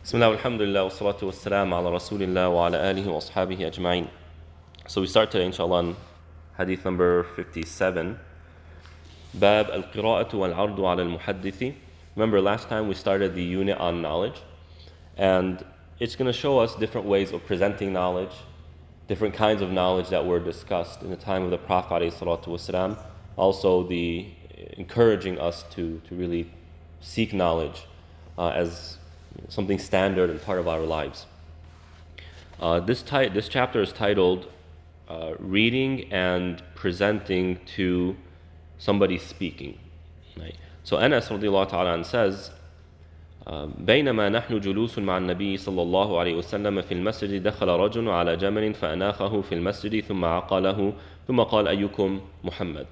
Bismillah, alhamdulillah, wa salatu wa salam ala rasulillah wa ala alihi wa ashabihi ajma'in. So we start today, inshallah, on hadith number 57. Bab al-qira'atu wal-ardu ala al-muhaddithi. Remember, last time we started the unit on knowledge, and it's going to show us different ways of presenting knowledge, different kinds of knowledge that were discussed in the time of the Prophet alayhi salatu wasalam. Also, the encouraging us to really seek knowledge as something standard and part of our lives. This chapter is titled Reading and Presenting to Somebody Speaking. Right? So Anas radiallahu ta'ala says, بينما نحن جلوس مع النبي صلى الله عليه وسلم في المسجد دخل رجل على جمل فأناخه في المسجد ثم عقله ثم قال أيكم محمد.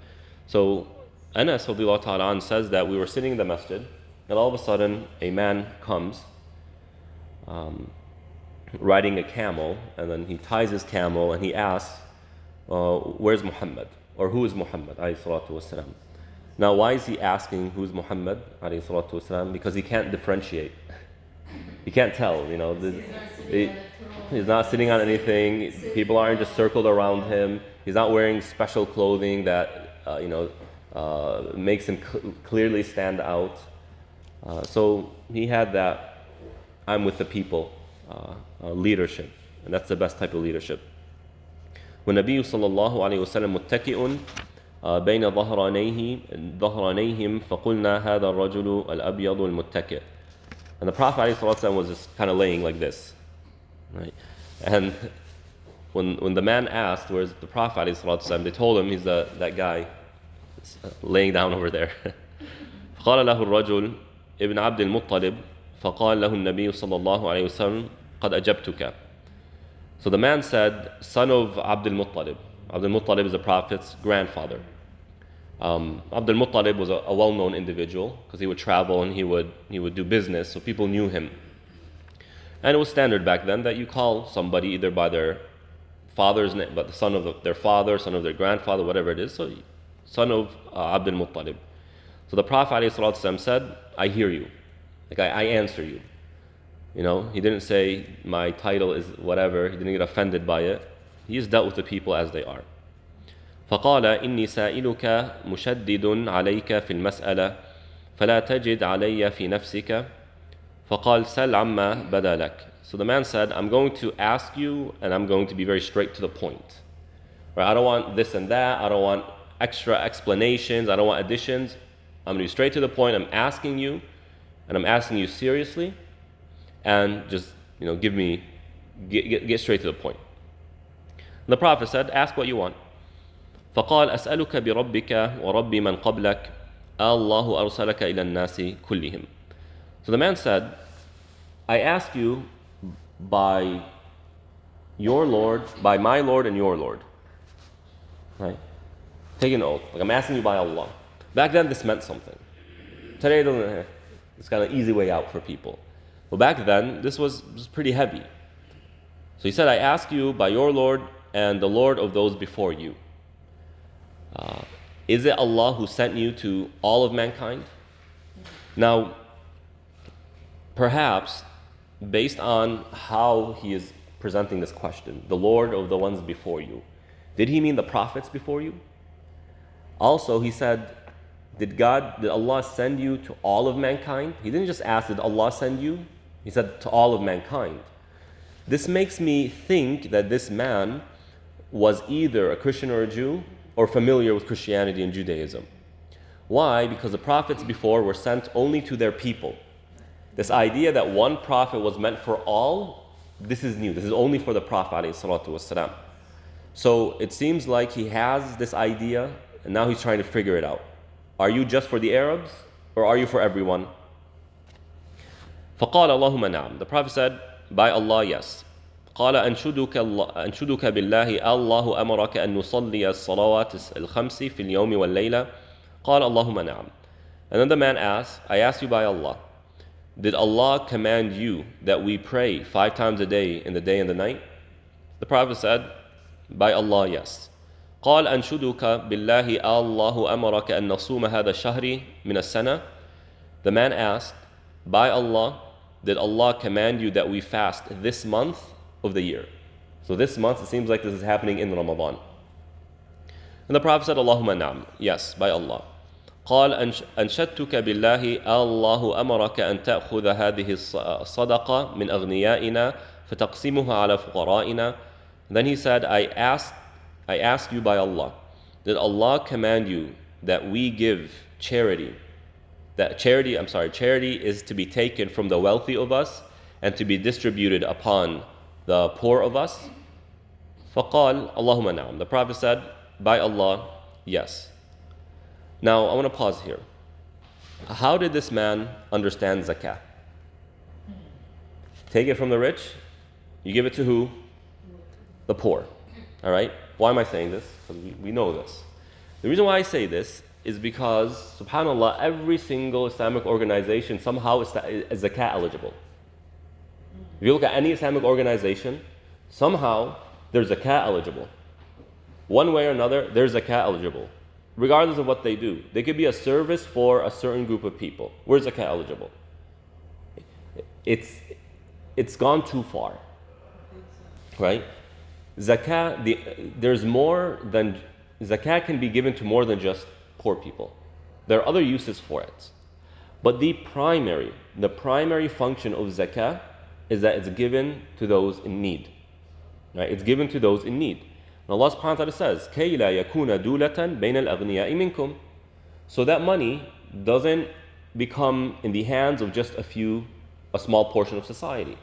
So Anas radiallahu ta'ala says that we were sitting in the masjid and all of a sudden a man comes riding a camel, and then he ties his camel and he asks, where's Muhammad? Or who is Muhammad? Now, why is he asking who's Muhammad? Because he can't differentiate. He can't tell, he's not sitting on anything. People aren't just circled around him. He's not wearing special clothing that makes him clearly stand out. So he had that I'm with the people leadership, and that's the best type of leadership. والنبي صلى الله عليه وسلم متكئ بين ظهرانيهم فقلنا هذا الرجل الأبيض المتكئ. And the Prophet عليه الصلاة والسلام was just kind of laying like this, right? And when the man asked where's the Prophet عليه الصلاة والسلام, they told him he's that guy laying down over there. فقال له الرجل ابن عبد المطلب فقال له النبي صلى الله عليه وسلم قد أجبتك. So the man said, son of Abdul Muttalib. Abdul Muttalib is the Prophet's grandfather. Abdul Muttalib was a well-known individual because he would travel and he would do business, so people knew him. And it was standard back then that you call somebody either by their father's name, but the son of their father, son of their grandfather, whatever it is. So, son of Abdul Muttalib. So the Prophet ﷺ said, I hear you. Like I answer you. He didn't say my title is whatever. He didn't get offended by it. He just dealt with the people as they are. فقال إني سائلك مشدد عليك في المسألة فلا تجد علي في نفسك فقال سل عما بدا لك. So the man said, I'm going to ask you and I'm going to be very straight to the point. Right? I don't want this and that. I don't want extra explanations. I don't want additions. I'm going to be straight to the point. I'm asking you, and I'm asking you seriously, and just get straight to the point. And the Prophet said, ask what you want. فقال أسألك بربك ورب من قبلك الله أرسلك إلى الناس كلهم. So the man said, I ask you by your Lord, by my Lord and your Lord. Right? Take an oath. Like I'm asking you by Allah. Back then this meant something. Today it's kind of an easy way out for people. Well, back then this was pretty heavy. So he said, I ask you by your Lord and the Lord of those before you. Is it Allah who sent you to all of mankind? Now, perhaps based on how he is presenting this question, the Lord of the ones before you, did he mean the prophets before you? Also, he said, did Allah send you to all of mankind? He didn't just ask, did Allah send you? He said, to all of mankind. This makes me think that this man was either a Christian or a Jew or familiar with Christianity and Judaism. Why? Because the prophets before were sent only to their people. This idea that one prophet was meant for all, this is new. This is only for the Prophet ﷺ. So it seems like he has this idea and now he's trying to figure it out. Are you just for the Arabs or are you for everyone? فقال اللهم نعم. The Prophet said, by Allah, yes. قال أنشدك بالله الله أمرك أن نصلي الصلوات الخمس في اليوم والليلة قال اللهم نعم. And then the man asked, I ask you by Allah, did Allah command you that we pray 5 times a day in the day and the night? The Prophet said, by Allah, yes. قال أنشدك بالله الله أمرك أن نصوم هذا الشهر من السنة. The man asked, by Allah, did Allah command you that we fast this month of the year? So this month, it seems like this is happening in Ramadan. And the Prophet said, Allahumma na'am, yes, by Allah. قال أنشدتك بالله الله أمرك أن تأخذ هذه الصدقة من أغنيائنا فتقسمها على فقرائنا. Then he said, I ask you by Allah, did Allah command you that we give charity? That charity is to be taken from the wealthy of us and to be distributed upon the poor of us? فقال اللهم نعم. The Prophet said, by Allah, yes. Now, I want to pause here. How did this man understand zakah? Take it from the rich, you give it to who? The poor. All right? Why am I saying this? Because we know this. The reason why I say this is because, subhanAllah, every single Islamic organization somehow is zakah eligible. If you look at any Islamic organization, somehow they're zakah eligible. One way or another, they're zakah eligible. Regardless of what they do. They could be a service for a certain group of people. We're zakah eligible. It's gone too far. Right? Zakah, there's more than, zakah can be given to more than just poor people. There are other uses for it. But the primary function of zakah is that it's given to those in need. Right? It's given to those in need. And Allah subhanahu wa ta'ala says, كَيْ لَا يَكُونَ دُولَةً بَيْنَ الْأَغْنِيَاءِ مِنْكُمْ. So that money doesn't become in the hands of just a small portion of society.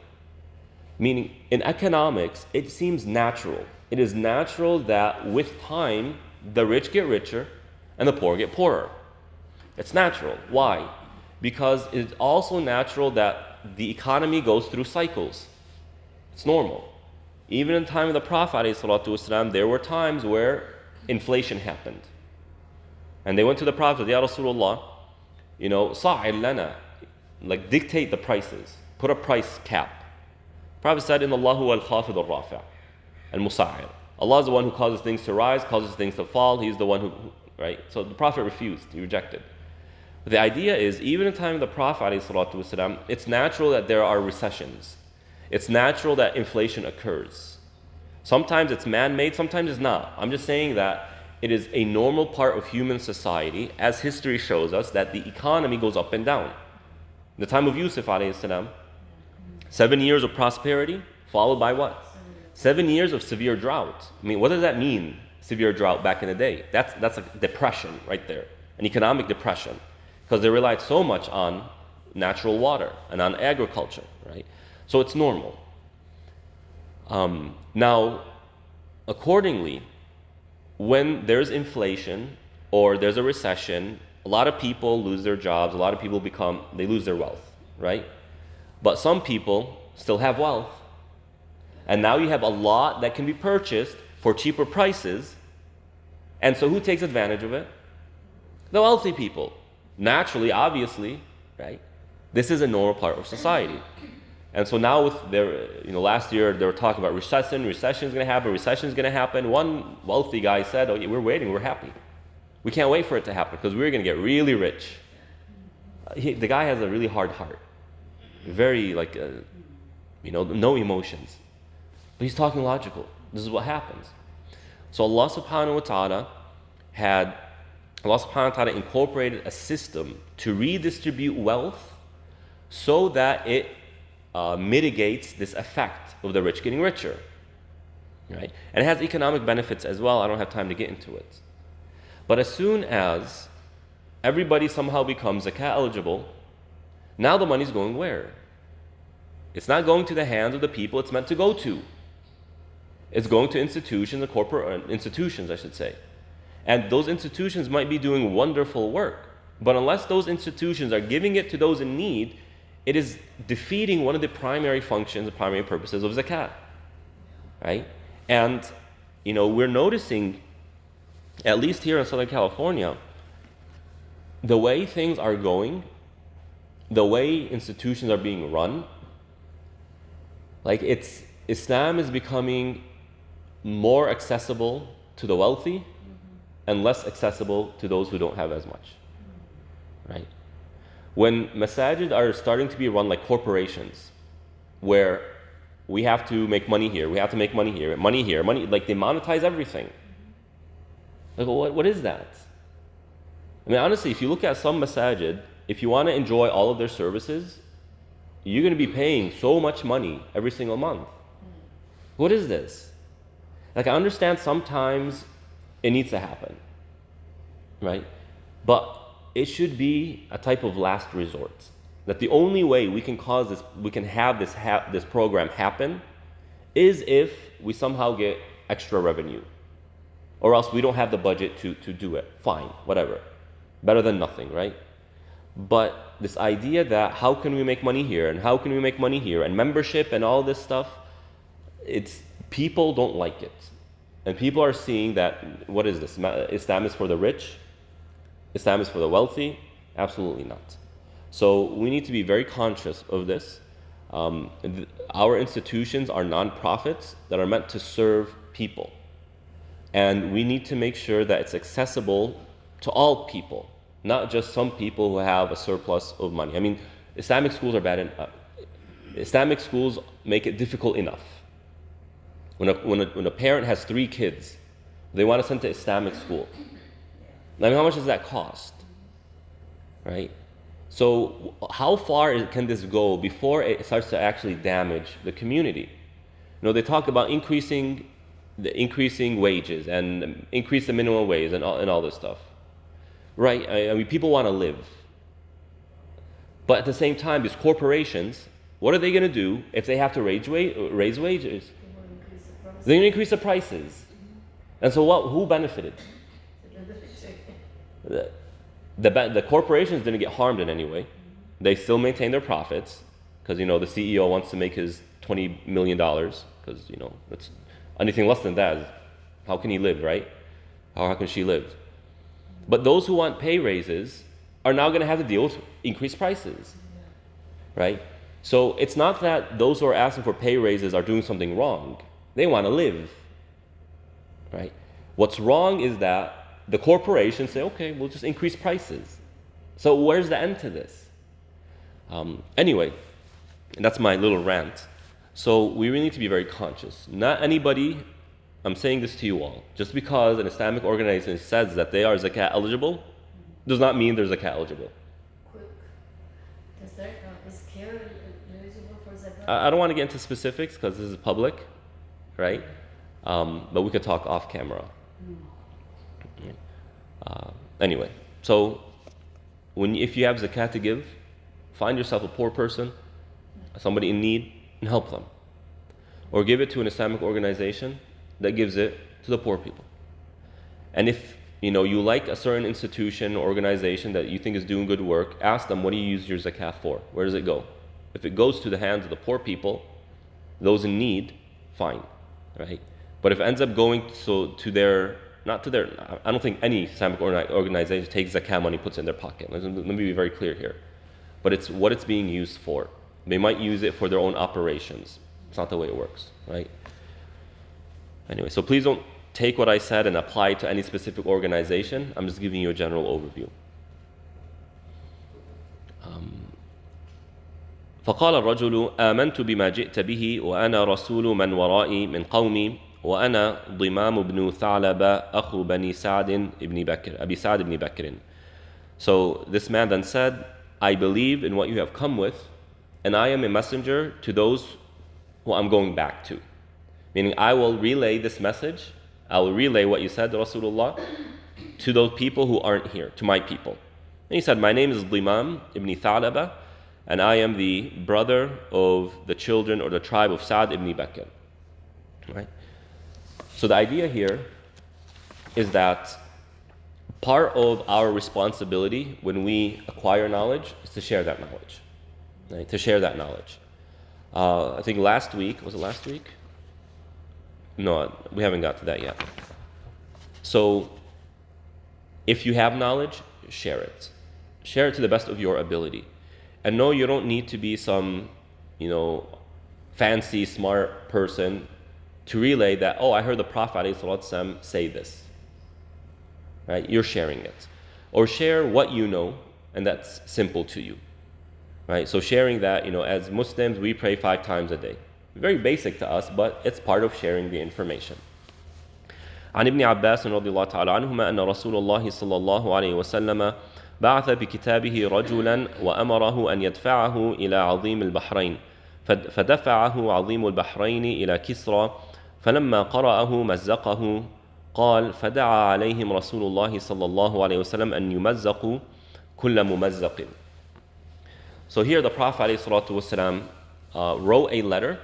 Meaning, in economics, it seems natural. It is natural that with time, the rich get richer and the poor get poorer. It's natural. Why? Because it's also natural that the economy goes through cycles. It's normal. Even in the time of the Prophet ﷺ, there were times where inflation happened. And they went to the Prophet, Ya Rasulullah, sa'il lana, like dictate the prices, put a price cap. The Prophet said, Inna Allahu al-khafid al-rafi' al-musa'ir. Allah is the one who causes things to rise, causes things to fall. He's the one who, right? So the Prophet refused, he rejected. But the idea is, even in the time of the Prophet ﷺ, it's natural that there are recessions. It's natural that inflation occurs. Sometimes it's man-made, sometimes it's not. I'm just saying that it is a normal part of human society, as history shows us, that the economy goes up and down. In the time of Yusuf alayhi salam, 7 years of prosperity, followed by what? 7 years of severe drought. I mean, what does that mean, severe drought back in the day? That's a depression right there, an economic depression, because they relied so much on natural water and on agriculture, right? So it's normal. Now, accordingly, when there's inflation or there's a recession, a lot of people lose their jobs, a lot of people they lose their wealth, right? But some people still have wealth. And now you have a lot that can be purchased for cheaper prices. And so who takes advantage of it? The wealthy people. Naturally, obviously, right? This is a normal part of society. And so now with last year they were talking about recession is going to happen. One wealthy guy said, oh, we're waiting, we're happy. We can't wait for it to happen because we're going to get really rich. The guy has a really hard heart. Very no emotions. But he's talking logical. This is what happens. So Allah subhanahu wa ta'ala incorporated a system to redistribute wealth so that it mitigates this effect of the rich getting richer, right? And it has economic benefits as well. I don't have time to get into it. But as soon as everybody somehow becomes zakah eligible, now the money's going where? It's not going to the hands of the people it's meant to go to. It's going to institutions, corporate institutions, I should say. And those institutions might be doing wonderful work, but unless those institutions are giving it to those in need, it is defeating one of the primary functions, the primary purposes of zakat, right? And, we're noticing, at least here in Southern California, the way things are going, the way institutions are being run, Islam is becoming more accessible to the wealthy and less accessible to those who don't have as much, right? When masajid are starting to be run like corporations, where we have to make money here, we have to make money here, money, like they monetize everything. Like, what is that? I mean, honestly, if you look at some masajid, if you want to enjoy all of their services, you're going to be paying so much money every single month. What is this? Like, I understand sometimes it needs to happen, right? But it should be a type of last resort. That the only way we can have this program happen is if we somehow get extra revenue. Or else we don't have the budget to do it. Fine, whatever. Better than nothing, right? But this idea that how can we make money here and how can we make money here and membership and all this stuff, people don't like it. And people are seeing that, what is this? Islam is for the rich? Islam is for the wealthy? Absolutely not. So we need to be very conscious of this. Our institutions are non-profits that are meant to serve people. And we need to make sure that it's accessible to all people, not just some people who have a surplus of money. I mean, Islamic schools are bad. Islamic schools make it difficult enough. When a parent has 3 kids, they want to send to Islamic school. I mean, how much does that cost? Right? So how far can this go before it starts to actually damage the community? They talk about increasing wages and increase the minimum wage and all this stuff. Right? I mean, people want to live. But at the same time, these corporations, what are they going to do if they have to raise wages? They're going to increase the prices. And so who benefited? The corporations didn't get harmed in any way. They still maintain their profits because, the CEO wants to make his $20 million because, it's anything less than that. How can he live, right? How can she live? But those who want pay raises are now going to have to deal with increased prices, right? So it's not that those who are asking for pay raises are doing something wrong. They want to live, right? What's wrong is that the corporations say, okay, we'll just increase prices. So where's the end to this? Anyway, that's my little rant. So we really need to be very conscious. Not anybody, I'm saying this to you all, just because an Islamic organization says that they are zakat eligible, does not mean they're zakat eligible. Is care eligible for zakat? I don't want to get into specifics because this is public, right? But we could talk off camera. Anyway, so if you have zakat to give, find yourself a poor person, somebody in need, and help them. Or give it to an Islamic organization that gives it to the poor people. And if you like a certain institution or organization that you think is doing good work, ask them, what do you use your zakat for? Where does it go? If it goes to the hands of the poor people, those in need, fine, right? But if it ends up going I don't think any Islamic organization takes zakat money, puts it in their pocket. Let me be very clear here. But it's what it's being used for. They might use it for their own operations. It's not the way it works, right? Anyway, so please don't take what I said and apply it to any specific organization. I'm just giving you a general overview. فقال الرجل آمنت بما جئت به وأنا رسول من ورائي من قومي وأنا ضمام بن ثعلب أخو بني سعد بن بكر أبي سعد بن بكر. So this man then said, I believe in what you have come with, and I am a messenger to those who I'm going back to. Meaning I will relay this message, I will relay what you said, Rasulullah, to those people who aren't here, to my people. And he said, my name is Dhimam ibn Tha'laba, and I am the brother of the children or the tribe of Sa'd ibn Bakr. Right? So the idea here is that part of our responsibility when we acquire knowledge is to share that knowledge. Right? To share that knowledge. I think last week, was it last week? No, we haven't got to that yet. So if you have knowledge, share it. Share it to the best of your ability. And no, you don't need to be some, fancy, smart person to relay that, I heard the Prophet ﷺ say this. Right? You're sharing it. Or share what you know and that's simple to you, right? So sharing that, as Muslims, we pray 5 times a day. Very basic to us, but it's part of sharing the information. عن ابن عباس رضي الله تعالى عنهما أن رسول الله صلى الله عليه وسلم بعث بكتابه رجلا وأمره أن يدفعه إلى عظيم البحرين فدفعه عظيم البحرين إلى كسرى فلما قرأه مزقه قال فدعا عليهم رسول الله صلى الله عليه وسلم أن يمزقوا كل ممزق. So here the Prophet ﷺ wrote a letter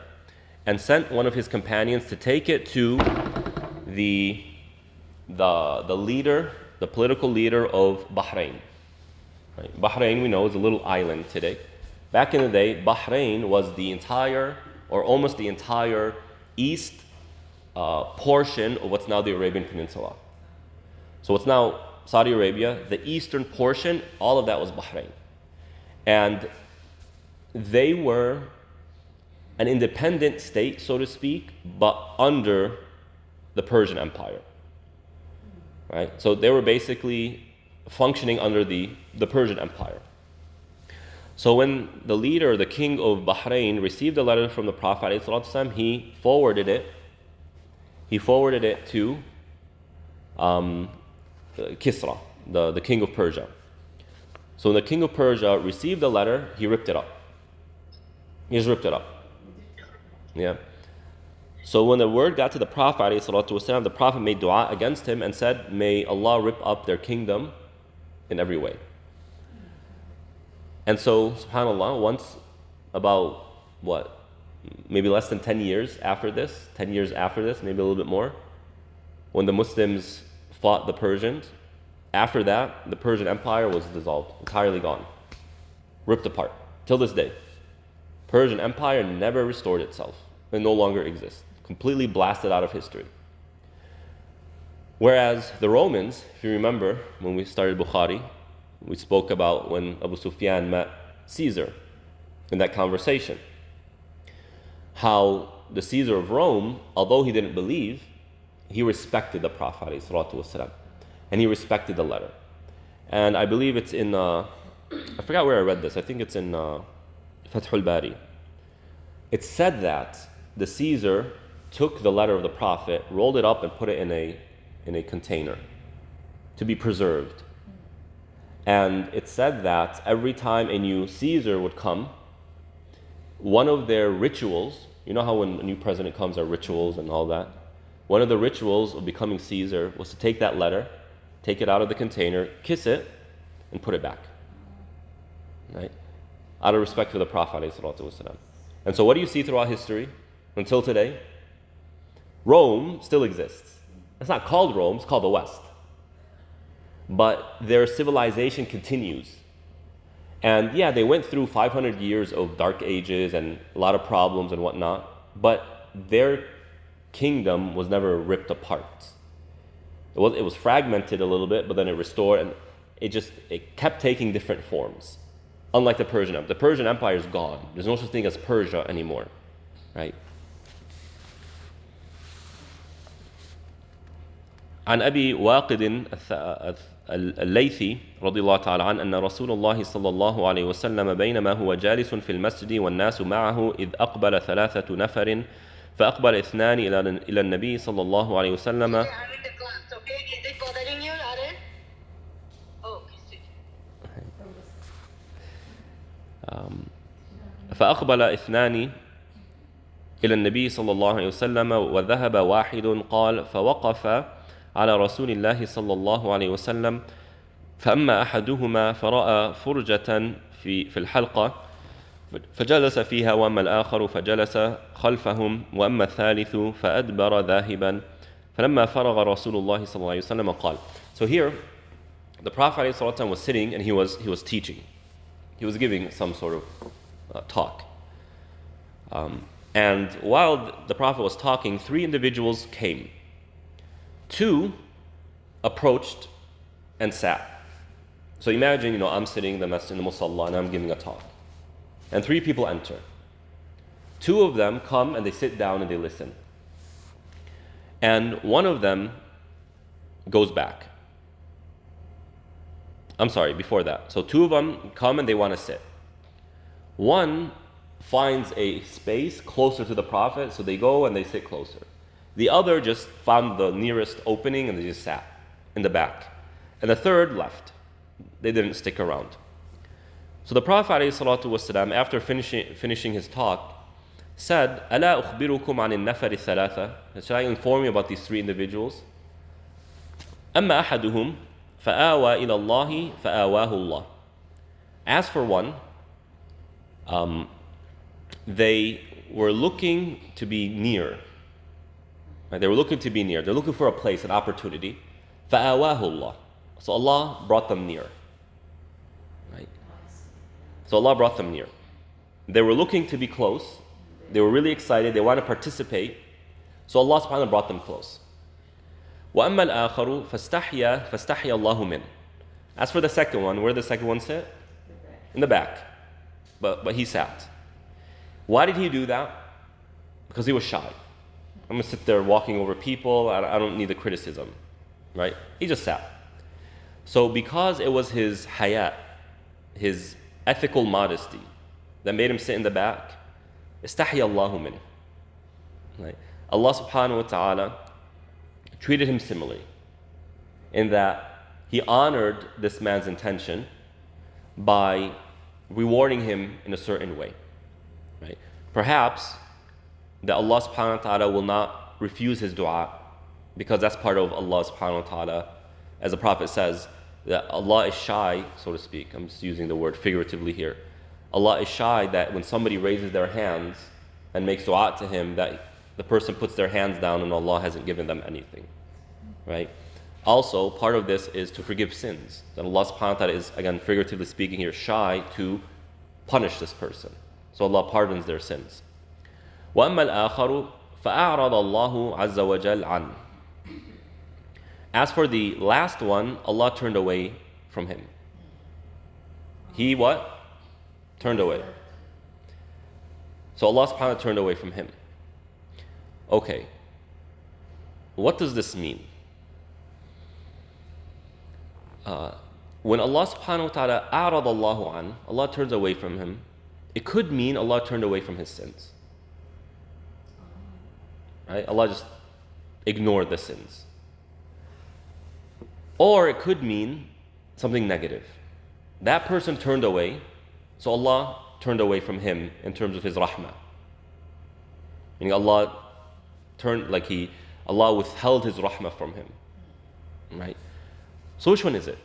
and sent one of his companions to take it to the leader, the political leader of Bahrain. Right? Bahrain, we know, is a little island today. Back in the day, Bahrain was the entire, or almost the entire, east portion of what's now the Arabian Peninsula. So what's now Saudi Arabia, the eastern portion, all of that was Bahrain. And they were an independent state, so to speak, but under the Persian Empire. Right? So they were basically functioning under the Persian Empire. So when the leader, the king of Bahrain, received a letter from the Prophet ﷺ, he forwarded it to Kisra, the king of Persia. So when the king of Persia received the letter, he ripped it up. He just ripped it up. Yeah. So when the word got to the Prophet ﷺ, the Prophet made dua against him and said, may Allah rip up their kingdom in every way. And so, subhanAllah, once about, maybe less than 10 years after this, maybe a little bit more, when the Muslims fought the Persians, after that, the Persian Empire was dissolved, entirely gone, ripped apart, till this day. Persian Empire never restored itself. It no longer exists, completely blasted out of history. Whereas the Romans, if you remember, when we started Bukhari, we spoke about when Abu Sufyan met Caesar in that conversation. How the Caesar of Rome, although he didn't believe, he respected the Prophet ﷺ, and he respected the letter. And I believe it's in, I forgot where I read this, I think it's in Fathul Bari. It said that the Caesar took the letter of the Prophet, rolled it up and put it in a container to be preserved. And it said that every time a new Caesar would come, one of their rituals, you know how when a new president comes, there are rituals and all that? One of the rituals of becoming Caesar was to take that letter, take it out of the container, kiss it, and put it back. Right? Out of respect for the Prophet ﷺ. And so what do you see throughout history until today? Rome still exists. It's not called Rome, it's called the West. But their civilization continues. And yeah, they went through 500 years of dark ages and a lot of problems and whatnot, but their kingdom was never ripped apart. It was fragmented a little bit, but then it restored, and it kept taking different forms. Unlike the Persian Empire. The Persian Empire is gone. There's no such thing as Persia anymore, right? عن أبي واقد الليثي رضي الله تعالى عنه أن رسول الله صلى الله عليه وسلم بينما هو جالس في المسجد والناس معه إذ أقبل 3 نفر فأقبل 2 إلى النبي صلى الله عليه وسلم. فأقبل 2 إلى النبي صلى الله عليه وسلم وذهب واحد قال فوقف على رسول الله صلى الله عليه وسلم فأما أحدهما فرأى فرجة في الحلقة فجلس فيها وأما الآخر فجلس خلفهم وأما الثالث فأدبر ذاهبا فلما فرغ رسول الله صلى الله عليه وسلم قال. So here the Prophet ﷺ was sitting and he was teaching. He was giving some sort of talk. And while the Prophet was talking, 3 individuals came. 2 approached and sat. So imagine, I'm sitting in the masjid, in the musalla, and I'm giving a talk. And 3 people enter. 2 of them come and they sit down and they listen. And one of them goes back. I'm sorry, before that. So two of them come and they want to sit. One finds a space closer to the Prophet, so they go and they sit closer. The other just found the nearest opening and they just sat in the back. And the third left. They didn't stick around. So the Prophet ﷺ, after finishing his talk, said, أَلَا أُخْبِرُكُمْ عَنِ النَّفَرِ الثَّلَاثَةِ, should I inform you about these three individuals? أَمَّا أَحَدُهُمْ فَآوَى إِلَى اللَّهِ فَآوَاهُ اللَّهِ. As for one, they were looking to be near. Right? They were looking to be near. They're looking for a place, an opportunity. فَآوَاهُ اللَّهِ. So Allah brought them near. Right? So Allah brought them near. They were looking to be close. They were really excited. They wanted to participate. So Allah subhanahu wa ta'ala brought them close. وَأَمَّا الْآخَرُ فَاسْتَحْيَا اللَّهُ مِنْهُ. As for the second one, where did the second one sit? In the back. But he sat. Why did he do that? Because he was shy. I'm going to sit there walking over people. I don't need the criticism. Right? He just sat. So because it was his hayat, his ethical modesty, that made him sit in the back, استحيا الله منه. Right? Allah subhanahu wa ta'ala treated him similarly in that he honored this man's intention by rewarding him in a certain way. Right? Perhaps that Allah subhanahu wa ta'ala will not refuse his dua because that's part of Allah subhanahu wa ta'ala. As the Prophet says, that Allah is shy, so to speak. I'm just using the word figuratively here. Allah is shy that when somebody raises their hands and makes dua to him, that the person puts their hands down and Allah hasn't given them anything. Right? Also, part of this is to forgive sins. That Allah subhanahu wa ta'ala is, again, figuratively speaking here, shy to punish this person. So Allah pardons their sins. وَأَمَّا الْآخَرُ فَأَعْرَضَ اللَّهُ عَزَّ وَجَلْ عَنْهُ. As for the last one, Allah turned away from him. He what? Turned away. So Allah subhanahu wa ta'ala turned away from him. Okay. What does this mean? When Allah subhanahu wa ta'ala أعرض الله عنه, Allah turns away from him, it could mean Allah turned away from his sins. Right? Allah just ignored the sins. Or it could mean something negative. That person turned away, so Allah turned away from him in terms of his rahmah. Meaning Allah withheld his rahmah from him. Right? So which one is it?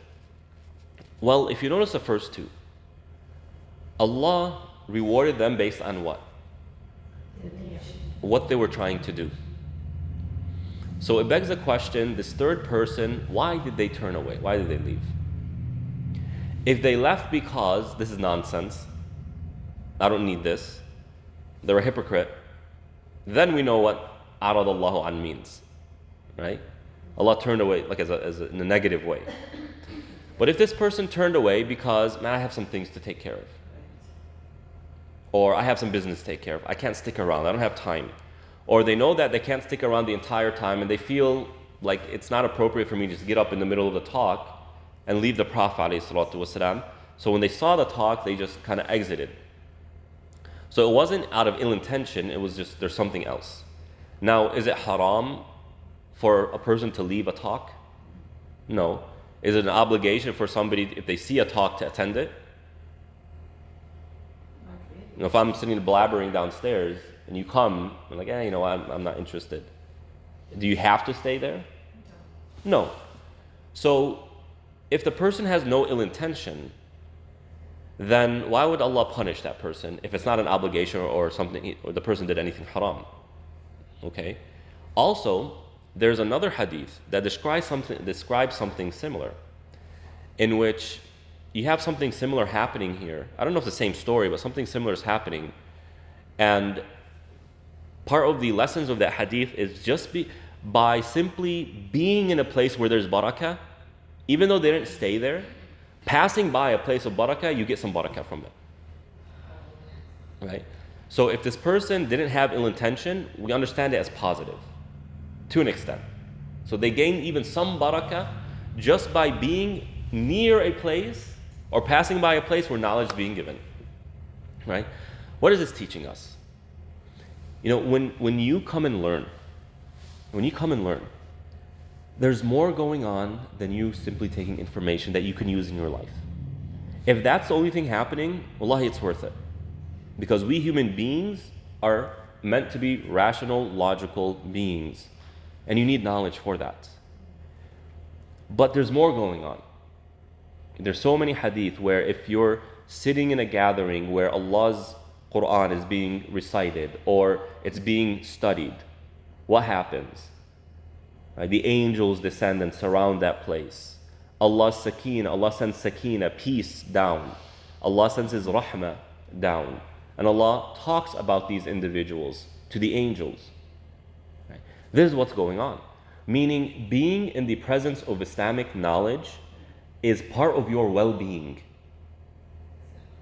Well, if you notice the first two, Allah rewarded them based on what? What they were trying to do. So it begs the question, this third person, why did they turn away? Why did they leave? If they left because this is nonsense, I don't need this, they're a hypocrite, then we know what أَعْرَضَ اللَّهُ عَنْ means. Right? Allah turned away like in a negative way. But if this person turned away because, man, I have some things to take care of, or I have some business to take care of, I can't stick around, I don't have time, or they know that they can't stick around the entire time and they feel like it's not appropriate for me to just get up in the middle of the talk and leave the Prophet ﷺ. So when they saw the talk, they just kind of exited. So it wasn't out of ill intention, it was just there's something else. Now, is it haram for a person to leave a talk? No. Is it an obligation for somebody, if they see a talk, to attend it? You know, if I'm sitting blabbering downstairs and you come, I'm like, I'm not interested. Do you have to stay there? No. So, if the person has no ill intention, then why would Allah punish that person if it's not an obligation or something, or the person did anything haram? Okay. Also, there's another hadith that describes something similar, in which you have something similar happening here. I don't know if it's the same story, but something similar is happening. And part of the lessons of that hadith is just by simply being in a place where there's barakah, even though they didn't stay there, passing by a place of barakah, you get some barakah from it. Right? So if this person didn't have ill intention, we understand it as positive, to an extent. So they gain even some barakah just by being near a place or passing by a place where knowledge is being given. Right? What is this teaching us? When you come and learn, there's more going on than you simply taking information that you can use in your life. If that's the only thing happening, wallahi, it's worth it. Because we human beings are meant to be rational, logical beings. And you need knowledge for that. But there's more going on. There's so many hadith where if you're sitting in a gathering where Allah's Quran is being recited or it's being studied, what happens? Right? The angels descend and surround that place. Allah sends sakina, peace down. Allah sends His rahmah down. And Allah talks about these individuals to the angels. Right? This is what's going on. Meaning, being in the presence of Islamic knowledge is part of your well-being.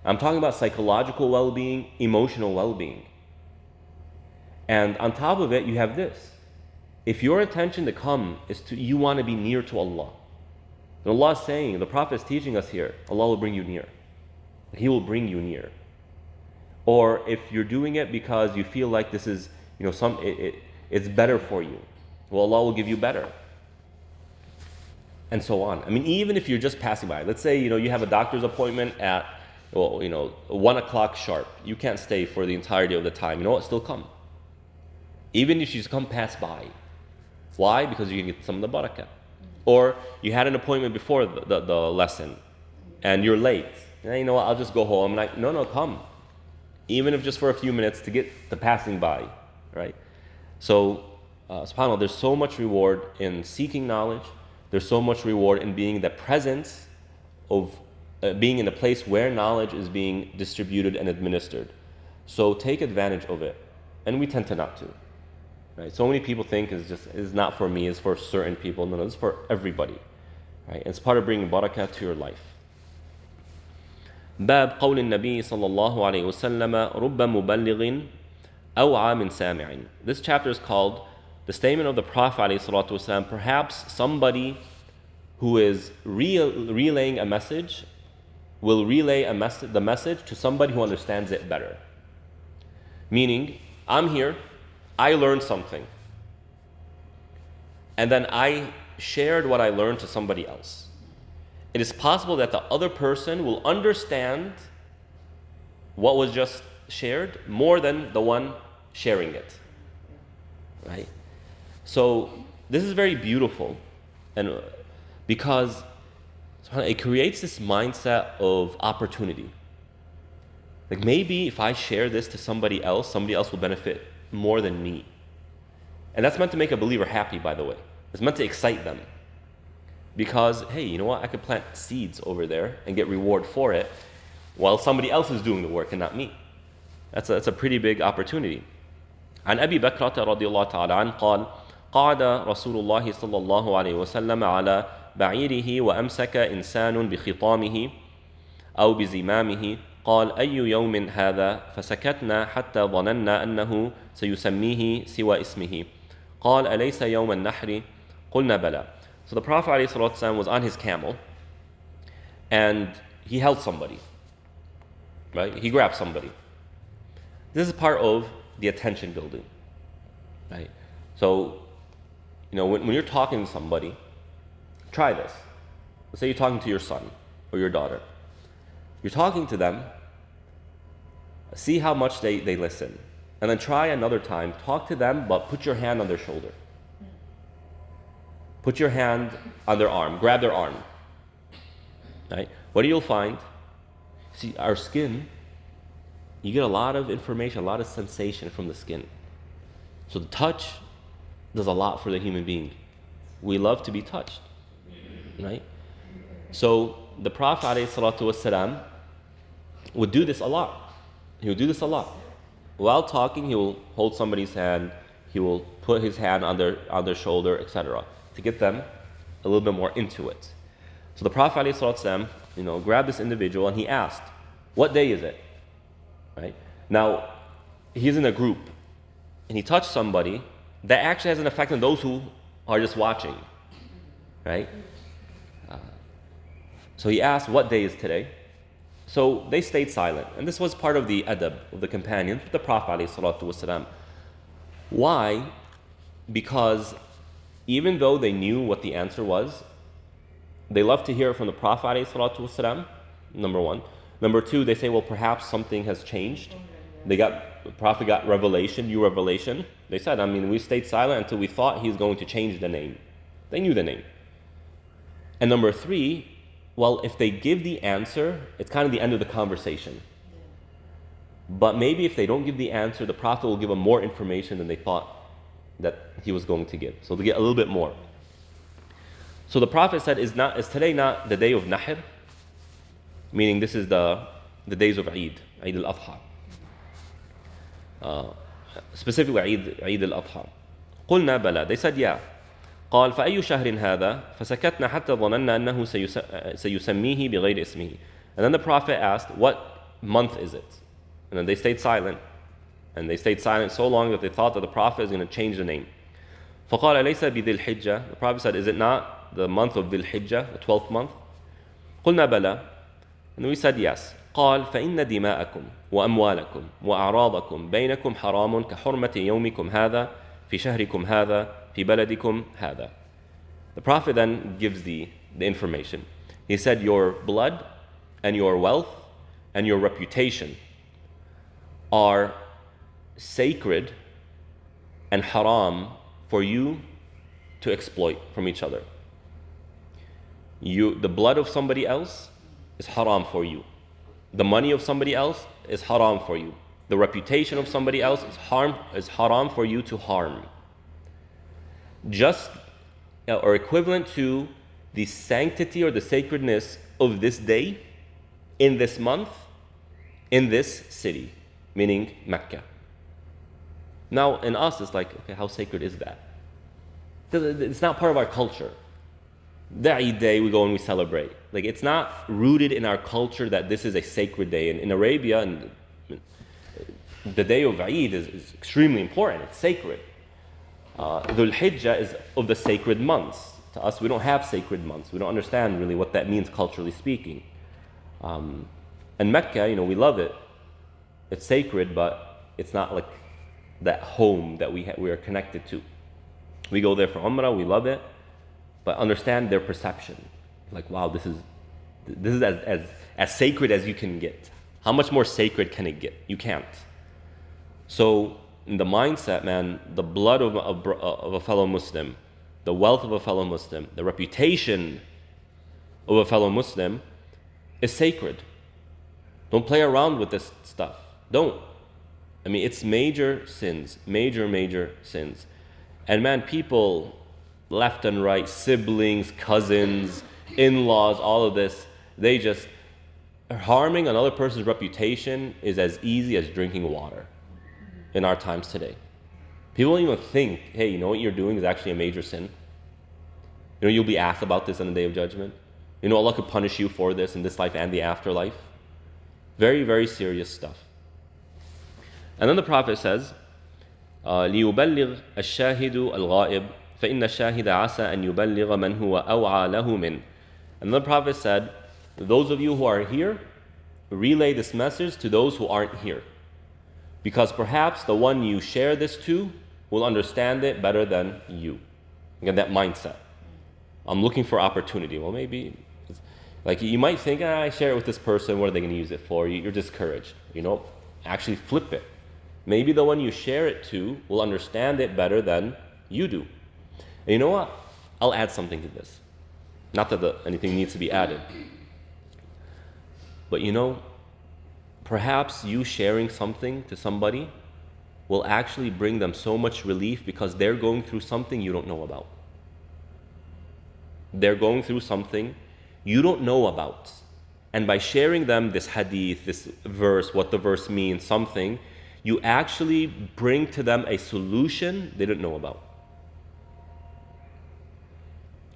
I'm talking about psychological well-being, emotional well-being. And on top of it, you have this. If your intention to come is you want to be near to Allah, then Allah is saying, the Prophet is teaching us here, Allah will bring you near. He will bring you near. Or if you're doing it because you feel like this is, it's better for you, well, Allah will give you better. And so on. I mean, even if you're just passing by, let's say, you have a doctor's appointment at, 1 o'clock sharp. You can't stay for the entirety of the time. You know what? Still come. Even if you just come pass by. Why? Because you can get some of the barakah. Or you had an appointment before the lesson and you're late. You know what? I'll just go home. I'm like, no, come. Even if just for a few minutes to get the passing by, right? So, subhanAllah, there's so much reward in seeking knowledge. There's so much reward in being the presence of being in a place where knowledge is being distributed and administered. So take advantage of it. And we tend to not to. Right? So many people think is not for me, it's for certain people. No, it's for everybody. Right? It's part of bringing barakah to your life. باب قول النبي صلى الله عليه وسلم رب مبلغ أوعى من سامع. This chapter is called the statement of the Prophet عليه الصلاة والسلام, perhaps somebody who is relaying a message will relay the message to somebody who understands it better. Meaning, I'm here, I learned something, and then I shared what I learned to somebody else. It is possible that the other person will understand what was just shared more than the one sharing it. Right? So this is very beautiful, and because it creates this mindset of opportunity. Like maybe if I share this to somebody else will benefit more than me. And that's meant to make a believer happy, by the way. It's meant to excite them. Because, hey, you know what? I could plant seeds over there and get reward for it while somebody else is doing the work and not me. That's a pretty big opportunity. عن أبي بكرة رضي الله تعالى عنه قال قعد رسول الله صلى الله عليه وسلم على بعيره وأمسك إنسان بخطامه أو بزمامه قال أي يوم هذا فسكتنا حتى ظننا أنه سيسميه سوى اسمه قال أليس يوم النحر قلنا بلى. So the Prophet ﷺ was on his camel and he held somebody, right? He grabbed somebody. This is part of the attention building, right? So, when you're talking to somebody, try this. Let's say you're talking to your son or your daughter. You're talking to them, see how much they listen. And then try another time, talk to them, but put your hand on their shoulder. Put your hand on their arm, grab their arm. Right? What you'll find, see, our skin, you get a lot of information, a lot of sensation from the skin. So the touch does a lot for the human being. We love to be touched. Right? So the Prophet ﷺ would do this a lot. He would do this a lot. While talking, he will hold somebody's hand, he will put his hand on their shoulder, etc., to get them a little bit more into it. So the Prophet ﷺ, grabbed this individual and he asked, what day is it? Right? Now, he's in a group and he touched somebody that actually has an effect on those who are just watching. Right? So he asked, what day is today? So they stayed silent. And this was part of the adab of the companions, the Prophet ﷺ. Why? Because even though they knew what the answer was, they loved to hear it from the Prophet ﷺ, number one. Number two, they say, well, perhaps something has changed. The Prophet got revelation, new revelation. They said, we stayed silent until we thought he's going to change the name. They knew the name. And number three, well, if they give the answer, it's kind of the end of the conversation. But maybe if they don't give the answer, the Prophet will give them more information than they thought that he was going to give. So they get a little bit more. So the Prophet said, is today not the day of Nahr? Meaning this is the days of Eid al-Adha. Specifically Eid al-Adha. قلنا بلى. They said, yeah. قال فأي شهر هذا فسكتنا حتى ظننا أنه سيسميه بغير اسمه. And then the Prophet asked, what month is it? And then they stayed silent. And they stayed silent so long that they thought that the Prophet is going to change the name. فقال ليس بذي الحجة. The Prophet said, is it not the month of ذي الحجة, the 12th month? قلنا بلى. And we said, yes. قال فإن دماءكم وأموالكم وأعراضكم بينكم حرام كحرمة يومكم هذا في شهركم هذا في بلدكم هذا. The Prophet then gives the information. He said, your blood and your wealth and your reputation are sacred and haram for you to exploit from each other. The blood of somebody else is haram for you. The money of somebody else is haram for you. The reputation of somebody else is haram for you to harm. Just or equivalent to the sanctity or the sacredness of this day, in this month, in this city, meaning Mecca. Now, in us, it's like, okay, how sacred is that? It's not part of our culture. The Eid day, we go and we celebrate. Like, it's not rooted in our culture that this is a sacred day. In Arabia, and the day of Eid is extremely important. It's sacred. Dhul Hijjah is of the sacred months. To us, we don't have sacred months. We don't understand really what that means culturally speaking. And Mecca, we love it. It's sacred, but it's not like that home that we are connected to. We go there for Umrah, we love it, but understand their perception. Like, wow, this is as sacred as you can get. How much more sacred can it get? You can't. So in the mindset, man, the blood of a fellow Muslim, the wealth of a fellow Muslim, the reputation of a fellow Muslim is sacred. Don't play around with this stuff. Don't. It's major sins, major sins. And man, people left and right, siblings, cousins, in-laws, all of this, they just, harming another person's reputation is as easy as drinking water in our times today. People don't even think, hey, you know what you're doing is actually a major sin. You'll be asked about this on the Day of Judgment. Allah could punish you for this in this life and the afterlife. Very, very serious stuff. And then the Prophet says, لِيُبَلِّغْ الشَّاهِدُ الْغَائِبِ فَإِنَّ الشَّاهِدَ عَسَى أَن يُبَلِّغَ مَنْ هُوَ أَوْعَى لَهُ مِنْ. And the Prophet said, those of you who are here, relay this message to those who aren't here. Because perhaps the one you share this to will understand it better than you. Get that mindset. I'm looking for opportunity. Well, maybe, like you might think, I share it with this person, what are they going to use it for? You're discouraged. Actually flip it. Maybe the one you share it to will understand it better than you do. And you know what? I'll add something to this. Not that anything needs to be added. But perhaps you sharing something to somebody will actually bring them so much relief because they're going through something you don't know about. They're going through something you don't know about. And by sharing them this hadith, this verse, what the verse means, something, you actually bring to them a solution they didn't know about.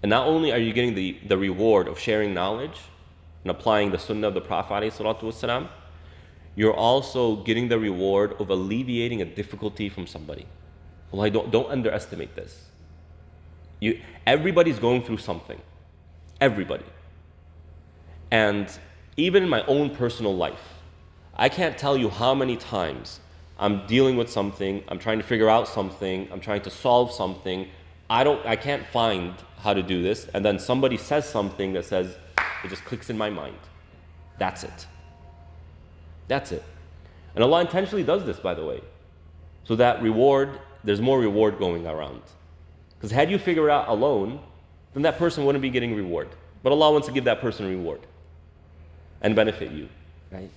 And not only are you getting the reward of sharing knowledge and applying the sunnah of the Prophet ﷺ, you're also getting the reward of alleviating a difficulty from somebody. Well, don't underestimate this. Everybody's going through something. Everybody. And even in my own personal life, I can't tell you how many times I'm dealing with something, I'm trying to figure out something, I'm trying to solve something. I can't find how to do this, and then somebody says something that says, it just clicks in my mind. That's it. That's it. And Allah intentionally does this, by the way, so that there's more reward going around. Because had you figured it out alone, then that person wouldn't be getting reward. But Allah wants to give that person reward and benefit you, right?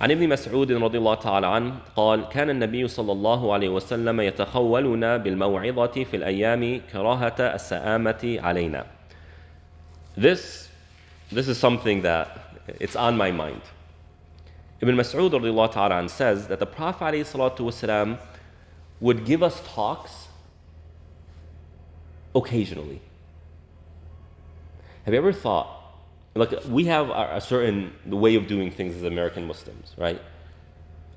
عن ابن مسعود رضي الله تعالى عنه قال كان النبي صلى الله عليه وسلم يتخولنا بالموعظة في الأيام كراهة السآمة علينا. This is something that it's on my mind. Ibn Mas'ud رضي الله تعالى عنه says that the Prophet عليه الصلاة والسلام would give us talks occasionally. Have you ever thought, like, we have a certain way of doing things as American Muslims, right?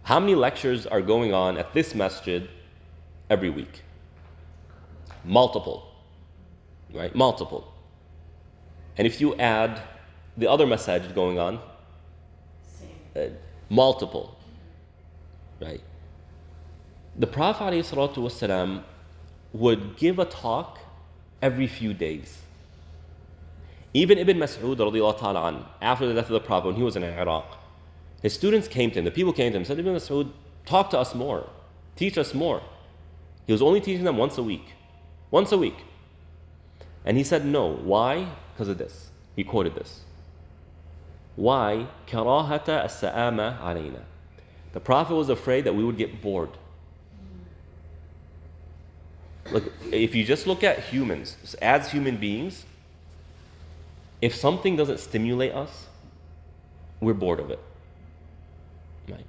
How many lectures are going on at this masjid every week? Multiple, right? Multiple. And if you add the other masajid going on, multiple, right? The Prophet ﷺ would give a talk every few days. Even Ibn Mas'ud radiallahu ta'ala an, after the death of the Prophet, when he was in Iraq, his students came to him, the people came to him, said, Ibn Mas'ud, talk to us more, teach us more. He was only teaching them once a week. Once a week. And he said no. Why? Because of this. He quoted this. Why? كَرَاهَةَ السَّآمَةِ عَلَيْنَا. The Prophet was afraid that we would get bored. Look, if you just look at humans, as human beings, if something doesn't stimulate us, we're bored of it. Right?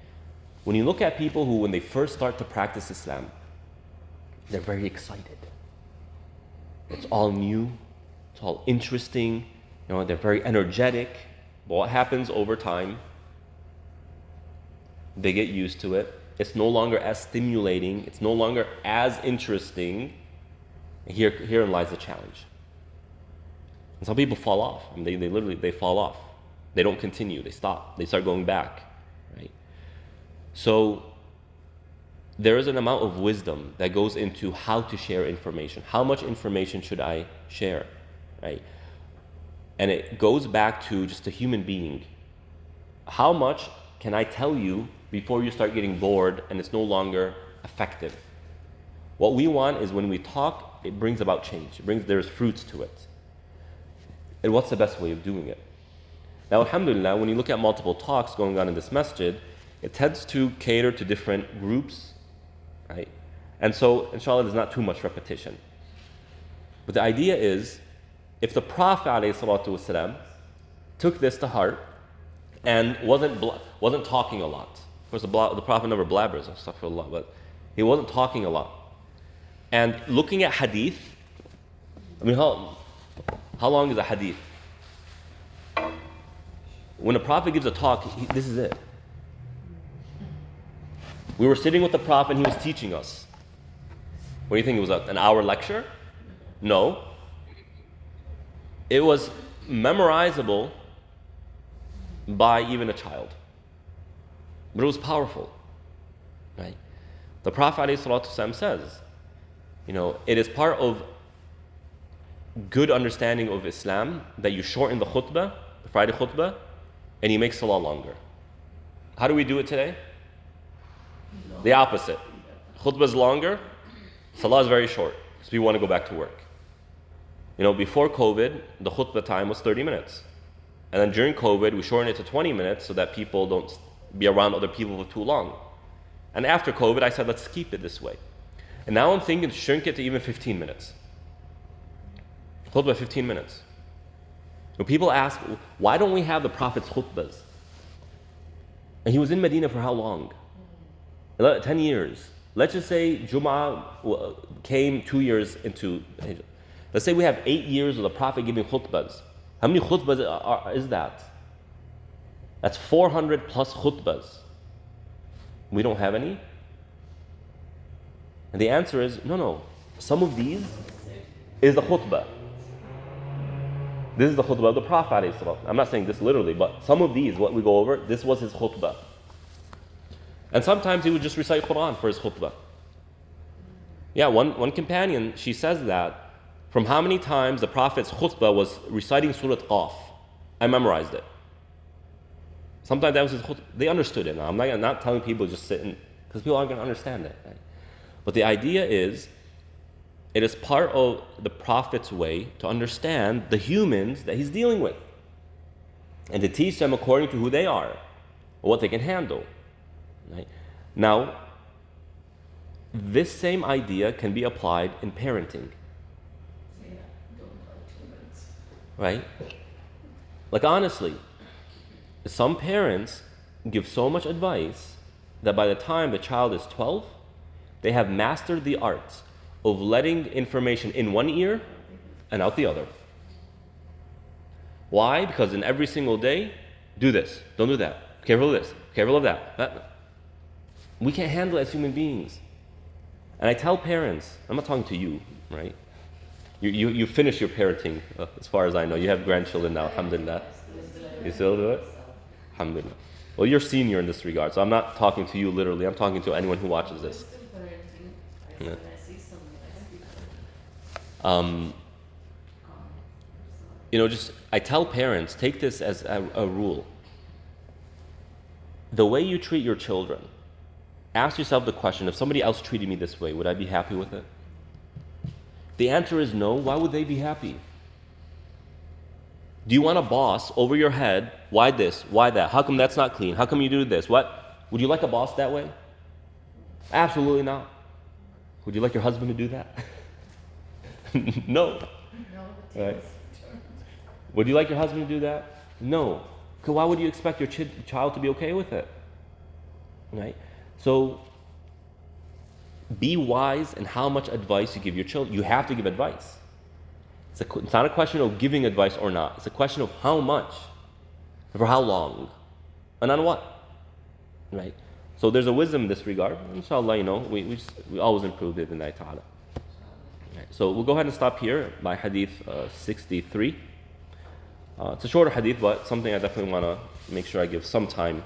When you look at people who, when they first start to practice Islam, they're very excited. It's all new, it's all interesting, they're very energetic. But what happens over time? They get used to it. It's no longer as stimulating, it's no longer as interesting. Herein lies the challenge. And some people fall off. I mean, they literally fall off. They don't continue. They stop. They start going back, right? So there is an amount of wisdom that goes into how to share information. How much information should I share, right? And it goes back to just a human being. How much can I tell you before you start getting bored and it's no longer effective? What we want is when we talk, it brings about change. There's fruits to it. And what's the best way of doing it? Now, alhamdulillah, when you look at multiple talks going on in this masjid, it tends to cater to different groups, right? And so, inshallah, there's not too much repetition. But the idea is, if the Prophet ﷺ took this to heart and wasn't talking a lot. Of course, the Prophet never blabbers, astaghfirullah, but he wasn't talking a lot. And looking at hadith, I mean, how long is a hadith? When a Prophet gives a talk, this is it. We were sitting with the Prophet and he was teaching us. What do you think? It was an hour lecture? No. It was memorizable by even a child. But it was powerful, right? The Prophet ﷺ says, it is part of good understanding of Islam that you shorten the khutbah, the Friday khutbah, and you make salah longer. How do we do it today? No. The opposite. Khutbah is longer, salah is very short, because we want to go back to work. Before COVID, the khutbah time was 30 minutes. And then during COVID, we shortened it to 20 minutes so that people don't be around other people for too long. And after COVID, I said, let's keep it this way. And now I'm thinking to shrink it to even 15 minutes. Khutbah 15 minutes. When people ask, why don't we have the Prophet's khutbahs? And he was in Medina for how long? 10 years. Let's just say Jum'ah came 2 years into Hijrah. Let's say we have 8 years of the Prophet giving khutbahs. How many khutbahs is that? That's 400 plus khutbahs. We don't have any? And the answer is, no. Some of these is the khutbah. This is the khutbah of the Prophet ﷺ. I'm not saying this literally, but some of these, what we go over, this was his khutbah. And sometimes he would just recite Quran for his khutbah. Yeah, one companion, she says that from how many times the Prophet's khutbah was reciting Surah Qaf. I memorized it. Sometimes that was his khutbah. They understood it. Now, I'm not telling people just sit and, because people aren't going to understand it. Right? But the idea is, it is part of the Prophet's way to understand the humans that he's dealing with and to teach them according to who they are or what they can handle. Right? Now, this same idea can be applied in parenting. Right? Like honestly, some parents give so much advice that by the time the child is 12, they have mastered the art of letting information in one ear and out the other. Why? Because in every single day, do this, don't do that, careful of this, careful of that. We can't handle it as human beings. And I tell parents, I'm not talking to you, right? You finish your parenting, as far as I know. You have grandchildren now, alhamdulillah. You still do it? Alhamdulillah. Well, you're senior in this regard, so I'm not talking to you literally. I'm talking to anyone who watches this. Yeah. I tell parents, take this as a rule. The way you treat your children, ask yourself the question, if somebody else treated me this way, would I be happy with it? The answer is no. Why would they be happy? Do you want a boss over your head? Why this? Why that? How come that's not clean? How come you do this? What? Would you like a boss that way? Absolutely not. Would you like your husband to do that? No. Right? Would you like your husband to do that? No. Because why would you expect your child to be okay with it? Right? So, be wise in how much advice you give your children. You have to give advice. It's not a question of giving advice or not. It's a question of how much, for how long, and on what. Right? So there's a wisdom in this regard. Inshallah, we always improve it in ta'ala. Right. So we'll go ahead and stop here by hadith 63. It's a shorter hadith, but something I definitely want to make sure I give some time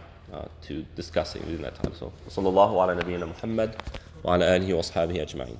to discussing within that time. So, sallallahu ala nabiyyina Muhammad wa ala alihi wa ashabihi ajma'in.